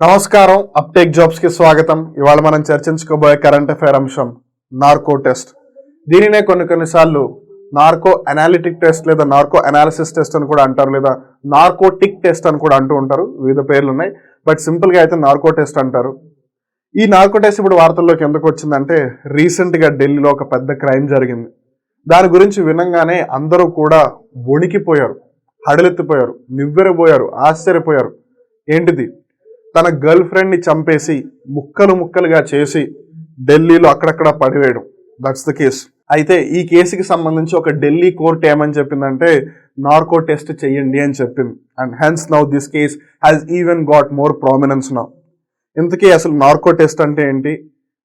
నమస్కారం, uptake jobs కి స్వాగతం. ఇవాళ మనం చర్చించుకోబోయే కరెంట్ అఫైర్ అంశం నార్కో టెస్ట్. దీనినే కొన్నిసార్లు నార్కో అనాలిటిక్ టెస్ట్ లేదా నార్కో అనాలిసిస్ టెస్ట్ అని కూడా అంటారు, లేదా నార్కోటిక్ టెస్ట్ అని కూడా అంటూ ఉంటారు. వివిధ పేర్లు ఉన్నాయి, బట్ సింపుల్ గా అయితే నార్కో టెస్ట్ అంటారు. ఈ నార్కో టెస్ట్ ఇప్పుడు వార్తల్లోకి ఎందుకు వచ్చిందంటే, రీసెంట్ గా ఢిల్లీలో ఒక పెద్ద క్రైమ్ జరిగింది. దాని గురించి వినంగానే అందరూ కూడా వణికిపోయారు, హడలెత్తిపోయారు, నివ్వెరపోయారు, ఆశ్చర్యపోయారు. ఏంటిది? తన గర్ల్ ఫ్రెండ్ ని చంపేసి ముక్కలు ముక్కలుగా చేసి ఢిల్లీలో అక్కడక్కడ పడివేయడం. That's the case. అయితే ఈ కేసుకి సంబంధించి ఒక ఢిల్లీ కోర్టు ఏమని చెప్పిందంటే, నార్కో టెస్ట్ చెయ్యండి అని చెప్పింది. And hence now this case has even got more prominence now. ఇంతకీ అసలు నార్కో టెస్ట్ అంటే ఏంటి?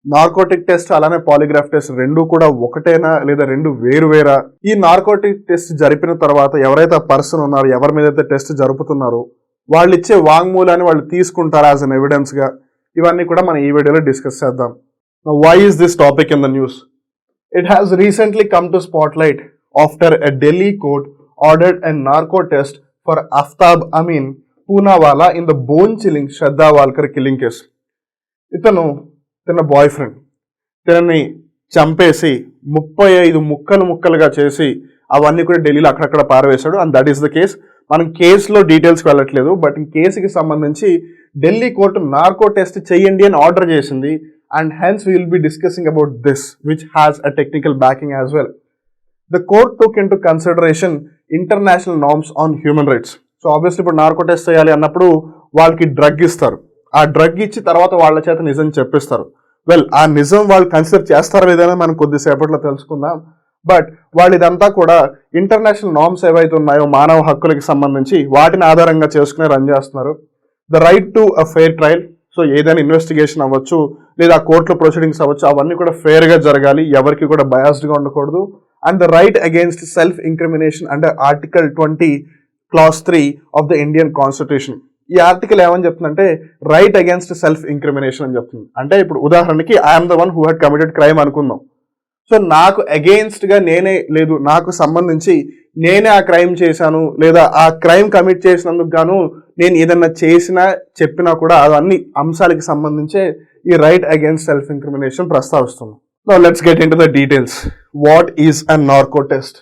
నార్కోటిక్ టెస్ట్ అలానే పాలిగ్రాఫ్ టెస్ట్ రెండు కూడా ఒకటేనా లేదా రెండు వేరువేరా? ఈ నార్కోటిక్ టెస్ట్ జరిపిన తర్వాత ఎవరైతే ఆ పర్సన్ ఉన్నారో, ఎవరి మీద అయితే టెస్ట్ జరుపుతున్నారో, వాళ్ళు ఇచ్చే వాంగ్మూలాన్ని వాళ్ళు తీసుకుంటారు యాజ్ అన్ ఎవిడెన్స్ గా? ఇవన్నీ కూడా మనం ఈ వీడియోలో డిస్కస్ చేద్దాం. Why is this topic in the news? It has recently come to spotlight after a Delhi court ordered a narco test for Aftab Amin Poonawala in the bone chilling Shraddha Walkar killing case. తన boyfriend తనని చంపేసి 35 ముక్కలుగా చేసి అవన్నీ కూడా ఢిల్లీలో అక్కడక్కడ పారవేశాడు. And that is the case. మనం కేసులో డీటెయిల్స్కి వెళ్ళట్లేదు, బట్ ఈ కేసుకి సంబంధించి ఢిల్లీ కోర్టు నార్కో టెస్ట్ చేయండి అని ఆర్డర్ చేసింది. And hence we will be discussing about this, which has a technical backing as well. The court took in to consideration international norms on human rights. So obviously ఇప్పుడు narco test చేయాలి అన్నప్పుడు వాళ్ళకి drug ఇస్తారు. ఆ drug ఇచ్చి తర్వాత వాళ్ళ చేత నిజం చెప్పిస్తారు. వెల్, ఆ నిజం వాళ్ళు కన్సిడర్ చేస్తారో లేదని మనం కొద్దిసేపట్లో తెలుసుకుందాం. బట్ వాళ్ళు ఇదంతా కూడా ఇంటర్నేషనల్ నార్మ్స్ ఏవైతే ఉన్నాయో మానవ హక్కులకి సంబంధించి వాటిని ఆధారంగా చేసుకుని రన్ చేస్తున్నారు. The right to a fair trial. So ఏదైనా ఇన్వెస్టిగేషన్ అవ్వచ్చు లేదా కోర్టులో ప్రొసీడింగ్స్ అవ్వచ్చు, అవన్నీ కూడా ఫెయిర్ గా జరగాలి, ఎవరికి కూడా బయాస్డ్ గా ఉండకూడదు. And the right against self incrimination under article 20 class 3 of the Indian constitution. ఈ ఆర్టికల్ ఏమని చెప్తుందంటే, రైట్ అగేన్స్ట్ సెల్ఫ్ ఇంక్రిమినేషన్ అని చెప్తుంది. అంటే ఇప్పుడు ఉదాహరణకి I'm the one who had committed crime అనుకుందాం. సో నాకు అగెయిన్స్ట్ గా నేనే, లేదు నాకు సంబంధించి నేనే ఆ క్రైమ్ చేశాను, లేదా ఆ క్రైమ్ కమిట్ చేసినందుకు గాను నేను ఏదన్నా చేసినా చెప్పినా కూడా అవన్నీ అంశాలకి సంబంధించే ఈ రైట్ అగేన్స్ట్ సెల్ఫ్ ఇంక్రిమినేషన్ ప్రస్తావిస్తుంది. Now let's get into the details. What is a narco test?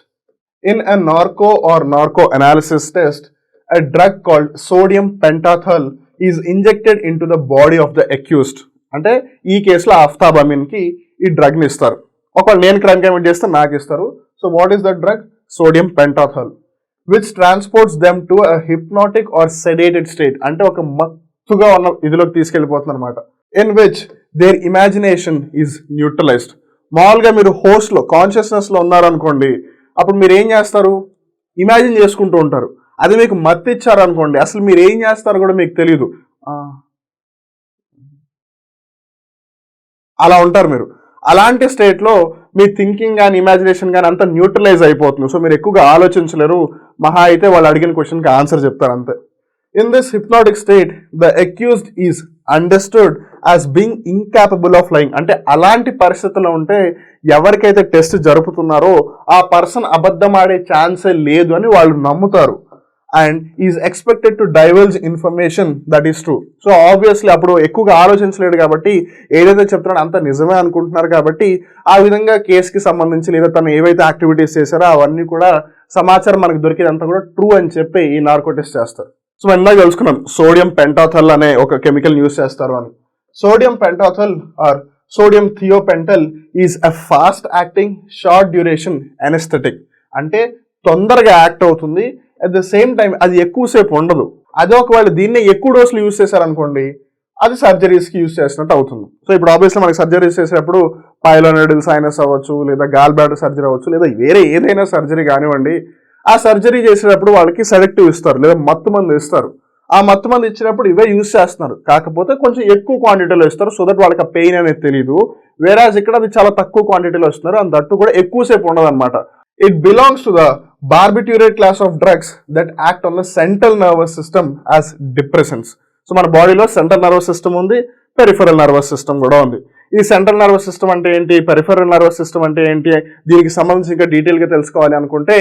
In a narco or narco analysis test, a drug called sodium pentothal is injected into the body of the accused. అంటే ఈ కేసులో అఫ్తాబ్ అమీన్ కి ఈ drug ని ఇస్తారు. ఒకవేళ నేను crime commit చేస్తే నాకు ఇస్తారు. So what is the drug? Sodium pentothal, which transports them to a hypnotic or sedated state. అంటే ఒక మత్తుగా ఉన్న ఇదిలోకి తీసుకెళ్లిపోతుంది అనమాట. In which their imagination is neutralised. మామూలుగా మీరు హోస్ట్ లో కాన్షియస్నెస్ లో ఉన్నారనుకోండి, అప్పుడు మీరు ఏం చేస్తారు? ఇమాజిన్ చేసుకుంటూ ఉంటారు. అది మీకు మత్తు ఇచ్చారు అనుకోండి, అసలు మీరు ఏం చేస్తారో కూడా మీకు తెలియదు, అలా ఉంటారు మీరు. అలాంటి స్టేట్లో మీ థింకింగ్ కానీ ఇమాజినేషన్ కానీ అంతా న్యూట్రలైజ్ అయిపోతుంది. సో మీరు ఎక్కువగా ఆలోచించలేరు. మహా అయితే వాళ్ళు అడిగిన క్వశ్చన్కి ఆన్సర్ చెప్తారు అంతే. In this hypnotic state the accused is understood as being incapable of lying. అంటే అలాంటి పరిస్థితుల్లో ఉంటే ఎవరికైతే టెస్ట్ జరుపుతున్నారో ఆ పర్సన్ అబద్ధం ఆడే ఛాన్సే లేదు అని వాళ్ళు నమ్ముతారు. And is expected to diverge information that is true. So obviously అప్పుడు ఎక్కువగా ఆలోచించలేడు కాబట్టి ఏదైతే చెప్తున్నాడో అంత నిజమే అనుకుంటున్నారు కాబట్టి ఆ విధంగా కేసుకి సంబంధించి లేదా తను ఏవైతే యాక్టివిటీస్ చేశారో అవన్నీ కూడా సమాచారం మనకు దొరికేదంతా కూడా ట్రూ అని చెప్పి ఈ నార్కో టెస్ట్ చేస్తారు. సో మనం ఇందాక తెలుసుకున్నాం సోడియం పెంటాథల్ అనే ఒక కెమికల్ యూజ్ చేస్తారు అని. Sodium pentothal or sodium thiopental is a fast acting short duration anaesthetic. అంటే తొందరగా యాక్ట్ అవుతుంది, అట్ ద సేమ్ టైం అది ఎక్కువసేపు ఉండదు. అదే ఒకవేళ దీన్ని ఎక్కువ డోసులు యూజ్ చేశారనుకోండి, అది సర్జరీస్కి యూజ్ చేసినట్టు అవుతుంది. సో ఇప్పుడు ఆబ్వియస్లీ మనకి సర్జరీస్ చేసేటప్పుడు పైలోనెడల్ సైనస్ అవ్వచ్చు, లేదా గాల్ బ్లాడర్ సర్జరీ అవ్వచ్చు, లేదా వేరే ఏదైనా సర్జరీ కానివ్వండి, ఆ సర్జరీ చేసేటప్పుడు వాళ్ళకి సెలెక్టివ్ ఇస్తారు లేదా మత్తు మందు ఇస్తారు. ఆ మత్తు మందు ఇచ్చినప్పుడు ఇవే యూజ్ చేస్తున్నారు, కాకపోతే కొంచెం ఎక్కువ క్వాంటిటీలో ఇస్తారు సో దట్ వాళ్ళకి ఆ పెయిన్ అనేది తెలియదు. వేరాజ్ ఇక్కడ అది చాలా తక్కువ క్వాంటిటీలో ఇస్తున్నారు, అండ్ దట్టు కూడా ఎక్కువసేపు ఉండదు అనమాట. It belongs to the barbiturate class of drugs that act on the central nervous system as depressants. So మన బాడీలో సెంట్రల్ నర్వస్ సిస్టమ్ ఉంది, పెరిఫెరల్ నర్వస్ సిస్టమ్ కూడా ఉంది. ఈ సెంట్రల్ నర్వస్ సిస్టమ్ అంటే ఏంటి, పెరిఫెరల్ నర్వస్ సిస్టమ్ అంటే ఏంటి, దీనికి సంబంధించి ఇంకా డీటెయిల్గా తెలుసుకోవాలి అనుకుంటే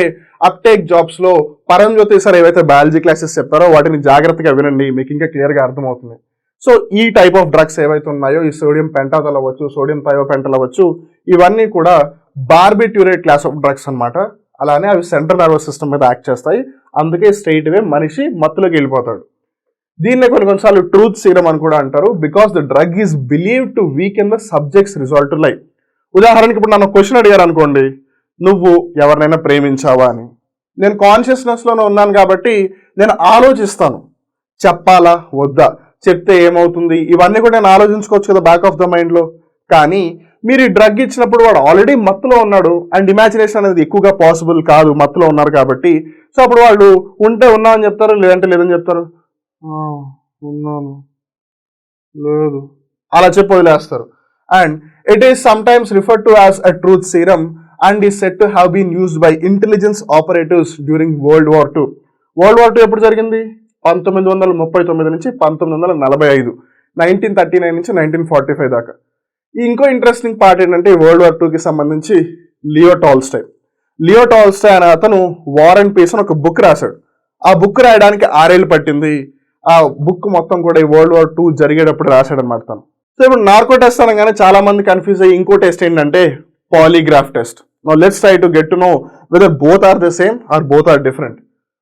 అప్టేక్ జాబ్స్లో పరంజ్యోతి సార్ ఏవైతే బయాలజీ క్లాసెస్ చెప్పారో వాటిని జాగ్రత్తగా వినండి, మీకు ఇంకా క్లియర్గా అర్థమవుతుంది. సో ఈ టైప్ ఆఫ్ డ్రగ్స్ ఏవైతే ఉన్నాయో, ఈ సోడియం పెంటాథాల్ అవ్వచ్చు, సోడియం థయోపెంటల్ అవ్వచ్చు, ఇవన్నీ కూడా బార్బిట్యూరేట్ క్లాస్ ఆఫ్ డ్రగ్స్ అన్నమాట. అలానే అవి సెంట్రల్ నర్వస్ సిస్టమ్ మీద యాక్ట్ చేస్తాయి. అందుకే స్ట్రైట్ వే మనిషి మత్తులోకి వెళ్ళిపోతాడు. దీన్నే కొన్నిసార్లు ట్రూత్ సీరం అని కూడా అంటారు, because the drug is believe to weaken the subjects resolve to life. ఉదాహరణకి ఇప్పుడు నన్ను క్వశ్చన్ అడిగారు అనుకోండి, నువ్వు ఎవరినైనా ప్రేమించావా అని. నేను కాన్షియస్నెస్లోనే ఉన్నాను కాబట్టి నేను ఆలోచిస్తాను, చెప్పాలా వద్దా, చెప్తే ఏమవుతుంది, ఇవన్నీ కూడా నేను ఆలోచించుకోవచ్చు కదా బ్యాక్ ఆఫ్ ద మైండ్లో. కానీ మీరు ఈ డ్రగ్ ఇచ్చినప్పుడు వాడు ఆల్రెడీ మత్తులో ఉన్నాడు అండ్ ఇమాజినేషన్ అనేది ఎక్కువగా పాసిబుల్ కాదు, మత్తులో ఉన్నారు కాబట్టి. సో అప్పుడు వాళ్ళు ఉంటే ఉన్నా అని చెప్తారు, లేదంటే లేదని చెప్తారు. ఉన్నాను, లేదు, అలా చెప్పి వదిలేస్తారు. And it is sometimes referred to as a truth serum and is said to have been used by intelligence operatives during world war II. World war II ఎప్పుడు జరిగింది? 1939 నుంచి 1945, 1939 నుంచి 1945 దాకా. ఇంకో ఇంట్రెస్టింగ్ పార్ట్ ఏంటంటే ఈ వరల్డ్ వార్ IIకి సంబంధించి Leo Tolstoy అనే అతను వార్ అండ్ పీస్ అని ఒక బుక్ రాశాడు. ఆ బుక్ రాయడానికి 6 ఏళ్ళు పట్టింది. ఆ బుక్ మొత్తం కూడా ఈ వరల్డ్ వార్ II జరిగేటప్పుడు రాశాడు అనమాట తను. సో ఇప్పుడు నార్కో టెస్ట్ అనగానే చాలా మంది కన్ఫ్యూజ్ అయ్యి ఇంకో టెస్ట్ ఏంటంటే polygraph test. Now let's try to get to know whether both are the same or both are different.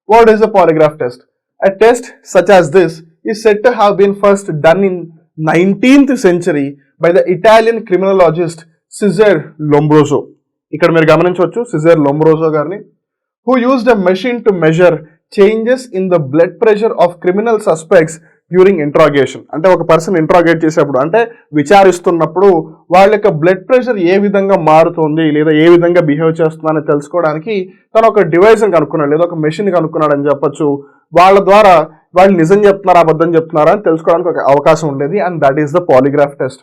What is a polygraph test? A test such as this is said to have been first done in 19th century by the Italian criminologist Cesare Lombroso. ఇక్కడ మీరు గమనించవచ్చు scissor లోంబ్రోజో గారిని, who used a machine to measure changes in the blood pressure of criminal suspects during interrogation. అంటే ఒక person interrogate చేసేప్పుడు, అంటే విచారిస్తున్నప్పుడు వాళ్ళ యొక్క బ్లడ్ ప్రెషర్ ఏ విధంగా మారుతుంది లేదా ఏ విధంగా బిహేవ్ చేస్తుందని తెలుసుకోవడానికి తను ఒక డివైస్ని కనుక్కున్నాడు, లేదా ఒక మెషిన్ కనుక్కున్నాడు అని చెప్పొచ్చు. వాళ్ళ ద్వారా వాళ్ళు నిజం చెప్తున్నారా అబద్ధం చెప్తున్నారా అని తెలుసుకోవడానికి ఒక అవకాశం ఉండేది. And that is the polygraph test.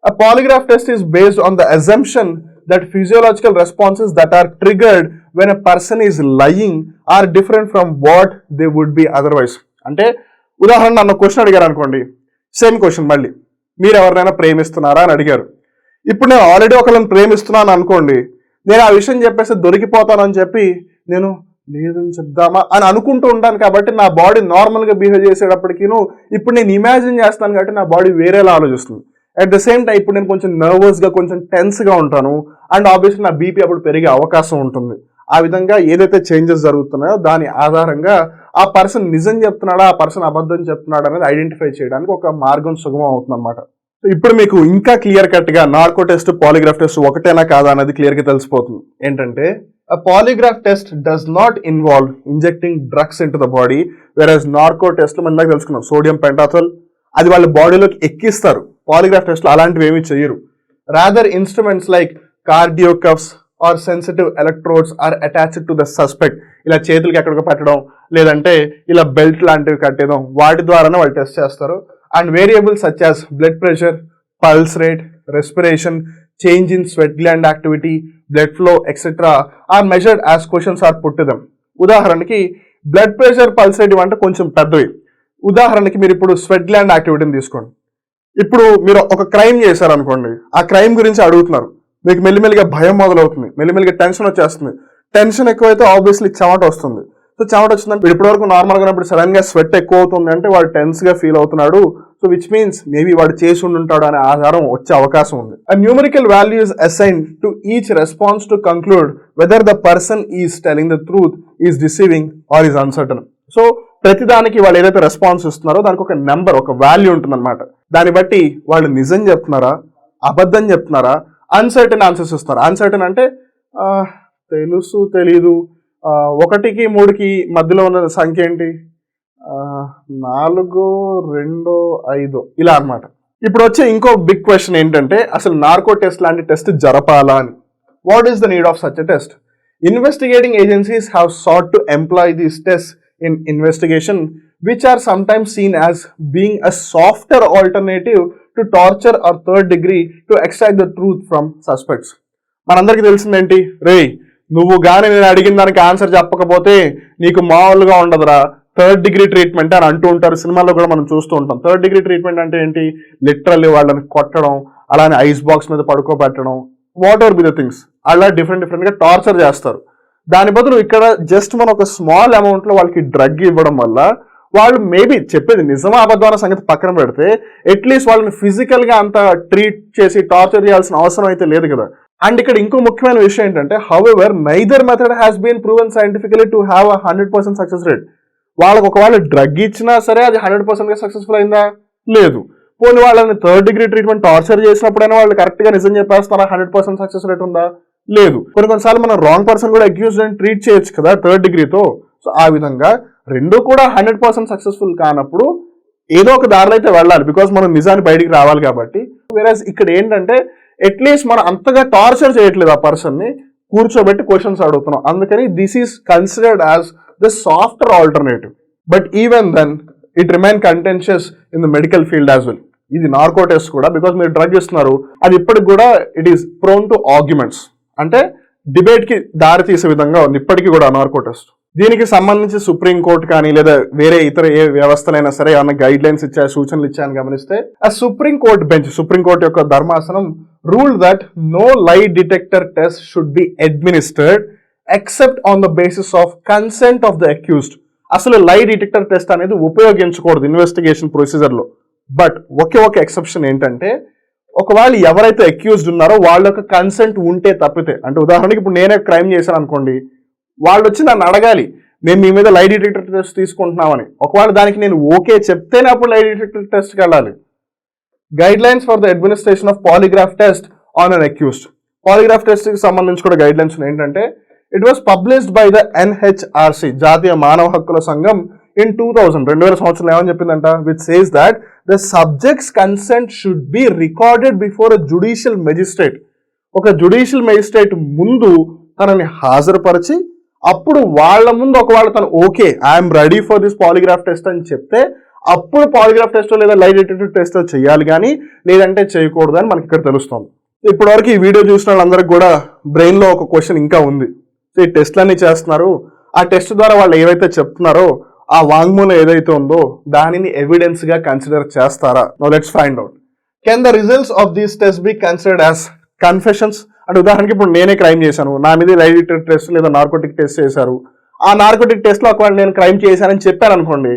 A polygraph test is based on the assumption that physiological responses that are triggered when a person is lying are different from what they would be otherwise. అంటే ఉదాహరణ నన్ను question అడిగారు అనుకోండి, same question మళ్ళీ, మీరు ఎవరినైనా ప్రేమిస్తున్నారా అని అడిగారు. ఇప్పుడు నేను ఆల్రెడీ ఒకరిని ప్రేమిస్తున్నాను అనుకోండి, నేను ఆ విషయం చెప్పేసి దొరికిపోతానని చెప్పి నేను లేదని చెప్దామా అని అనుకుంటూ ఉంటాను. కాబట్టి నా బాడీ నార్మల్గా బిహేవ్ చేసేటప్పటికీను ఇప్పుడు నేను ఇమాజిన్ చేస్తాను కాబట్టి నా బాడీ వేరేలా ఆలోచిస్తుంది. అట్ ద సేమ్ టైం ఇప్పుడు నేను కొంచెం నర్వస్గా కొంచెం టెన్స్గా ఉంటాను అండ్ ఆబ్వియస్లీ నా బీపీ అప్పుడు పెరిగే అవకాశం ఉంటుంది. ఆ విధంగా ఏదైతే చేంజెస్ జరుగుతున్నాయో దాని ఆధారంగా ఆ పర్సన్ నిజం చెప్తున్నాడా, ఆ పర్సన్ అబద్ధం చెప్తున్నాడా అనేది ఐడెంటిఫై చేయడానికి ఒక మార్గం సుగమం అవుతుంది అనమాట. ఇప్పుడు మీకు ఇంకా క్లియర్ కట్గా నార్కో టెస్ట్ పాలిగ్రాఫ్ టెస్ట్ ఒకటేనా కాదా అనేది క్లియర్గా తెలిసిపోతుంది. ఏంటంటే a polygraph test does not involve injecting drugs into the body, whereas narco test మనం ఇందాక తెలుసుకున్నాం సోడియం పెంటాథాల్ అది వాళ్ళ బాడీలోకి ఎక్కిస్తారు. పాలిగ్రాఫ్ టెస్ట్లో అలాంటివి ఏమీ చేయరు. Rather instruments like cardio cuffs or sensitive electrodes are attached to the suspect. ఇలా చేతులకి ఎక్కడికో పెట్టడం లేదంటే ఇలా బెల్ట్ లాంటివి కట్టేయడం, వాటి ద్వారానే వాళ్ళు టెస్ట్ చేస్తారు. And variables such as blood pressure, pulse rate, respiration, change in sweat gland activity, blood flow etcetera are measured as questions are put to them. ఉదాహరణకి బ్లడ్ ప్రెషర్, పల్స్ రేట్ ఇవంటే కొంచెం పెద్దవి. ఉదాహరణకి మీరు ఇప్పుడు స్వెట్ గ్లాండ్ యాక్టివిటీని తీసుకోండి. ఇప్పుడు మీరు ఒక క్రైమ్ చేశారు అనుకోండి, ఆ క్రైమ్ గురించి అడుగుతున్నారు, మీకు మెల్లిమెల్లిగా భయం మొదలవుతుంది, మెల్లిమెల్లిగా టెన్షన్ వచ్చేస్తుంది. టెన్షన్ ఎక్కువైతే ఆబ్వియస్లీ చెమట వస్తుంది. సో చెమట వచ్చిందంటే ఇప్పటివరకు నార్మల్గా ఉన్నప్పుడు సడన్ గా స్వెట్ ఎక్కువ అవుతుంది అంటే వాడు టెన్స్ గా ఫీల్ అవుతున్నాడు. సో విచ్ మీన్స్ మేబీ వాడు చేసి ఉండుంటాడు అనే ఆధారం వచ్చే అవకాశం ఉంది. A numerical value is assigned to each response to conclude whether the person is telling the truth, is deceiving or is uncertain. So ప్రతిదానికి వాళ్ళు ఏదైతే రెస్పాన్స్ ఇస్తున్నారో దానికి ఒక నెంబర్, ఒక వాల్యూ ఉంటుంది అనమాట. దాన్ని బట్టి వాళ్ళు నిజం చెప్తున్నారా, అబద్ధం చెప్తున్నారా, అన్సర్టన్ ఆన్సర్స్ ఇస్తున్నారు. అన్సర్టన్ అంటే తెలుసు, తెలీదు, 1కి 3కి మధ్యలో ఉన్న సంఖ్య ఏంటి, 4, 2, 5 ఇలా అనమాట. ఇప్పుడు వచ్చే ఇంకో బిగ్ క్వశ్చన్ ఏంటంటే అసలు నార్కో టెస్ట్ లాంటి టెస్ట్ జరపాలా అని. What is the need of such a test? Investigating agencies have sought to employ these tests in investigation, which are sometimes seen as being a softer alternative to torture or third degree to extract the truth from suspects. మనందరికీ తెలిసిందేంటి, రే నువ్వు కానీ నేను అడిగిన దానికి answer చెప్పకపోతే నీకు మామూలుగా ఉండదురా, 3rd degree treatment అని అంటూ ఉంటారు. సినిమాల్లో కూడా మనం చూస్తూ ఉంటాం. 3rd degree ట్రీట్మెంట్ అంటే ఏంటి, లిటరల్లీ వాళ్ళని కొట్టడం, అలానే ఐస్ బాక్స్ మీద పడుకోబెట్టడం, whatever be the things, అలా డిఫరెంట్గా టార్చర్ చేస్తారు. దాని బదులు ఇక్కడ జస్ట్ మనం ఒక స్మాల్ అమౌంట్లో వాళ్ళకి డ్రగ్ ఇవ్వడం వల్ల వాళ్ళు మేబీ చెప్పేది నిజమా అబద్ధం అన్న సంగతి పక్కన పెడితే అట్లీస్ట్ వాళ్ళని ఫిజికల్ గా అంత ట్రీట్ చేసి టార్చర్ చేయాల్సిన అవసరం అయితే లేదు కదా. అండ్ ఇక్కడ ఇంకో ముఖ్యమైన విషయం ఏంటంటే, however neither method has been proven scientifically to have 100% success rate. వాళ్ళకి ఒకవేళ డ్రగ్ ఇచ్చినా సరే అది 100% గా సక్సెస్ఫుల్ అయిందా? లేదు. పోనీ వాళ్ళని థర్డ్ డిగ్రీ ట్రీట్మెంట్ టార్చర్ చేసినప్పుడైనా వాళ్ళు కరెక్ట్ గా నిజం చెప్పేస్తారా? 100% సక్సెస్ రేట్ ఉందా? లేదు. కొన్నిసార్లు మనం రాంగ్ పర్సన్ కూడా అక్యూజ్డ్ అని ట్రీట్ చేయొచ్చు కదా థర్డ్ డిగ్రీతో. సో ఆ విధంగా రెండు కూడా 100% సక్సెస్ఫుల్ కానప్పుడు ఏదో ఒక దారిలో అయితే వెళ్ళాలి, బికాస్ మనం నిజాన్ని బయటికి రావాలి కాబట్టి. వేరేస్ ఇక్కడ ఏంటంటే అట్లీస్ట్ మనం అంతగా టార్చర్ చేయట్లేదు ఆ పర్సన్ ని, కూర్చోబెట్టి క్వశ్చన్స్ అడుగుతున్నాం. అందుకని this is considered as the softer alternative. But even then it remain contentious in the medical field as well. ఇది నార్కో టెస్ట్ కూడా, బికాస్ మీరు డ్రగ్ ఇస్తున్నారు, అది ఇప్పటికి కూడా it is prone to arguments, అంటే డిబేట్ కి దారి తీసే విధంగా ఉంది ఇప్పటికీ కూడా నార్కో టెస్ట్. దీనికి సంబంధించి సుప్రీంకోర్టు కానీ లేదా వేరే ఇతర ఏ వ్యవస్థలైనా సరే ఏమైనా గైడ్ లైన్స్ ఇచ్చాయి, సూచనలు ఇచ్చాయని గమనిస్తే, ఆ సుప్రీంకోర్టు బెంచ్, సుప్రీంకోర్టు యొక్క ధర్మాసనం rule that no lie detector test should be administered except on the basis of consent of the accused. అసలు లై డిటెక్టర్ టెస్ట్ అనేది ఉపయోగించకూడదు ఇన్వెస్టిగేషన్ ప్రొసీజర్ లో. బట్ ఒకే ఒక ఎక్సెప్షన్ ఏంటంటే, ఒకవేళ ఎవరైతే అక్యూజ్డ్ ఉన్నారో వాళ్ళ యొక్క కన్సెంట్ ఉంటే తప్పితే. అంటే ఉదాహరణకి ఇప్పుడు నేనే క్రైమ్ చేశాను అనుకోండి, వాళ్ళు వచ్చి నన్ను అడగాలి మేము మీ మీద లై డిటెక్టర్ టెస్ట్ తీసుకుంటున్నామని. ఒకవేళ దానికి నేను ఓకే చెప్తేనే అప్పుడు లై డిటెక్టర్ టెస్ట్కి వెళ్ళాలి. Guide lines for the administration of polygraph test on an accused. Polygraph test కి సంబంధించి కూడా గైడ్ లైన్స్ ఏంటంటే, it was published by the NHRC, జాతీయ మానవ హక్కుల సంఘం, in 2000 సంవత్సరంలో ఏమని చెప్పిందంట, which says that the subjects consent should be recorded before a judicial magistrate. ఒక జుడిషియల్ మెజిస్ట్రేట్ ముందు తనని హాజరుపరిచి అప్పుడు వాళ్ళ ముందు ఒకవేళ తను okay I'm ready for this polygraph test అని చెప్తే అప్పుడు పాలిగ్రాఫ్ టెస్ట్ లేదా లై డిటెక్టర్ టెస్ట్ చేయాలి, కానీ లేదంటే చేయకూడదు అని మనకి ఇక్కడ తెలుస్తుంది. ఇప్పటి వరకు ఈ వీడియో చూసిన వాళ్ళందరికీ కూడా బ్రెయిన్ లో ఒక క్వశ్చన్ ఇంకా ఉంది. సో ఈ టెస్ట్లన్నీ చేస్తున్నారు, ఆ టెస్ట్ ద్వారా వాళ్ళు ఏవైతే చెప్తున్నారో ఆ వాంగ్మూలం ఏదైతే ఉందో దానిని ఎవిడెన్స్ గా కన్సిడర్ చేస్తారా? Now let's find out. Can the results of these test B considered as confessions? అంటే ఉదాహరణకి ఇప్పుడు నేనే క్రైమ్ చేశాను, నా మీద లై డిటెక్టర్ టెస్ట్ లేదా నార్కోటిక్ టెస్ట్ చేశారు, ఆ నార్కోటిక్ టెస్ట్ లో ఒకవేళ నేను క్రైమ్ చేశానని చెప్పాను అనుకోండి,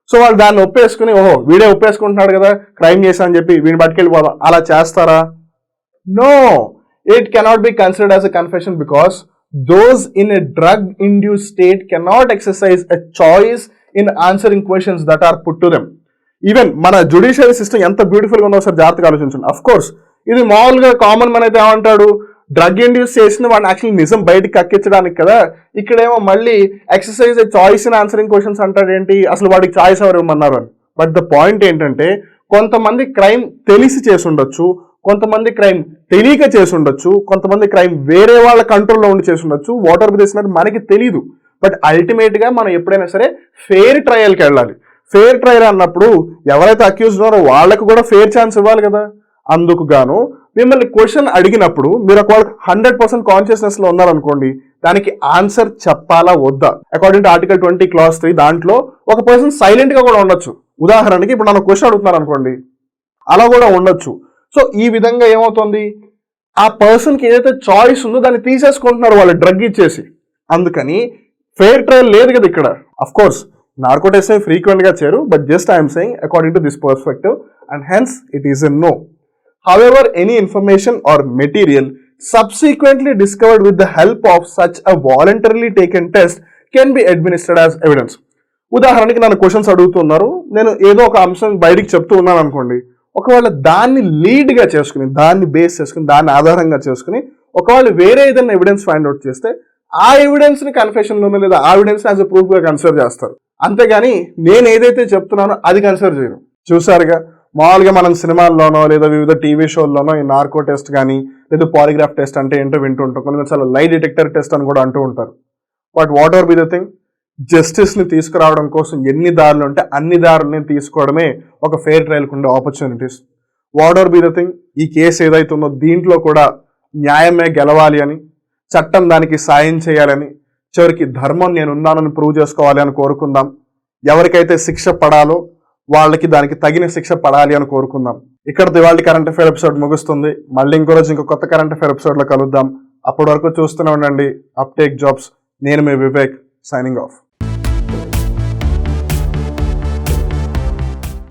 సో వాళ్ళు దాన్ని ఒప్పేసుకుని ఓహో వీడే ఒప్పేసుకుంటున్నాడు కదా క్రైమ్ చేశానని చెప్పి వీడిని పట్టుకెళ్ళిపోదాం, అలా చేస్తారా? No, it cannot be considered as a confession because those in a drug induced state cannot exercise a choice in answering questions that are put to them. Even మన జ్యుడిషియరీ సిస్టమ్ ఎంత beautiful గా ఉందో ఒకసారి జాగ్రత్తగా ఆలోచించండి. Of course ఇది మామూలుగా common మన అయితే ఏమంటాడు, డ్రగ్ ఇండ్యూస్ చేసిన వాడిని యాక్చువల్లీ నిజం బయటకి కక్కించడానికి కదా. ఇక్కడేమో మళ్ళీ exercise a choice in answering questions అంటాడు ఏంటి, అసలు వాడికి చాయిస్ ఎవరు ఇవ్వమన్నారు అని. బట్ ద పాయింట్ ఏంటంటే, కొంతమంది క్రైమ్ తెలిసి చేసి ఉండొచ్చు, కొంతమంది క్రైమ్ తెలియక చేసి ఉండొచ్చు, కొంతమంది క్రైమ్ వేరే వాళ్ళ కంట్రోల్లో ఉండి చేసి ఉండొచ్చు, వాటర్ చేసినట్టు మనకి తెలియదు. బట్ అల్టిమేట్ గా మనం ఎప్పుడైనా సరే ఫెయిర్ ట్రయల్కి వెళ్ళాలి. ఫెయిర్ ట్రయల్ అన్నప్పుడు ఎవరైతే అక్యూజ్ ఉన్నారో వాళ్ళకు కూడా ఫెయిర్ ఛాన్స్ ఇవ్వాలి కదా. అందుకు గాను మిమ్మల్ని క్వశ్చన్ అడిగినప్పుడు మీరు ఒకవేళ 100% కాన్షియస్నెస్ లో ఉన్నారనుకోండి, దానికి ఆన్సర్ చెప్పాలా వద్దా? అకార్డింగ్ టు ఆర్టికల్ 20 clause 3 దాంట్లో ఒక పర్సన్ సైలెంట్ గా కూడా ఉండొచ్చు. ఉదాహరణకి ఇప్పుడు నన్ను క్వశ్చన్ అడుగుతున్నారు అనుకోండి, అలా కూడా ఉండొచ్చు. సో ఈ విధంగా ఏమవుతుంది, ఆ పర్సన్ కి ఏదైతే చాయిస్ ఉందో దాన్ని తీసేసుకుంటున్నారు వాళ్ళు డ్రగ్ ఇచ్చేసి. అందుకని ఫెయిర్ ట్రయల్ లేదు కదా ఇక్కడ. Of course narco test frequent గా చేయరు, but just I'm saying according to this perspective and hence it is a no. However, any information or material subsequently discovered with the help of such a voluntarily taken test can be administered as evidence. ఉదాహరణకి నన్ను questions అడుగుతున్నారు, నేను ఏదో ఒక అంశం బయటికి చెప్తూ ఉన్నాను అనుకోండి, ఒకవేళ దాన్ని లీడ్ గా చేసుకుని, దాన్ని బేస్ చేసుకుని, దాన్ని ఆధారంగా చేసుకుని ఒకవేళ వేరే ఏదైనా ఎవిడెన్స్ ఫైండ్ అవుట్ చేస్తే ఆ ఎవిడెన్స్ ని కన్ఫెషన్ లోనో లేదా ఆ ఎవిడెన్స్ యాజ్ అ ప్రూఫ్ గా కన్సిడర్ చేస్తారు. అంతేగాని నేను ఏదైతే చెప్తున్నానో అది కన్సిడర్ చేయను. చూసారుగా, మామూలుగా మనం సినిమాల్లోనో లేదా వివిధ టీవీ షోల్లోనో ఈ నార్కో టెస్ట్ కానీ లేదా పాలిగ్రాఫ్ టెస్ట్ అంటే ఏంటో వింటూ ఉంటాం. కొన్నిసార్లు లై డిటెక్టర్ టెస్ట్ అని కూడా అంటూ ఉంటారు. But what ever be the thing, justice ని తీసుకురావడం కోసం ఎన్ని దారులు ఉంటే అన్ని దారులని తీసుకోవడమే ఒక ఫెయిర్ ట్రయల్ కుండే opportunities. Whatever be the thing, ఈ కేసు ఏదైతే ఉందో దీంట్లో కూడా న్యాయమే గెలవాలి అని, చట్టం దానికి సాయం చేయాలని, చివరికి ధర్మం నేనున్నానని ప్రూవ్ చేసుకోవాలి అని కోరుకుందాం. ఎవరికైతే శిక్ష పడాలో వాళ్ళకి దానికి తగిన శిక్ష పడాలి అని కోరుకుందాం. ఇక్కడతో ఇవాళ కరెంట్ అఫైర్ ఎపిసోడ్ ముగుస్తుంది. మళ్ళీ ఇంకో రోజు ఇంకో కొత్త కరెంట్ అఫైర్ ఎపిసోడ్ లో కలుద్దాం. అప్పటి వరకు చూస్తూనే ఉండండి అప్టేక్ జాబ్స్. నేను మీ వివేక్, సైనింగ్ ఆఫ్.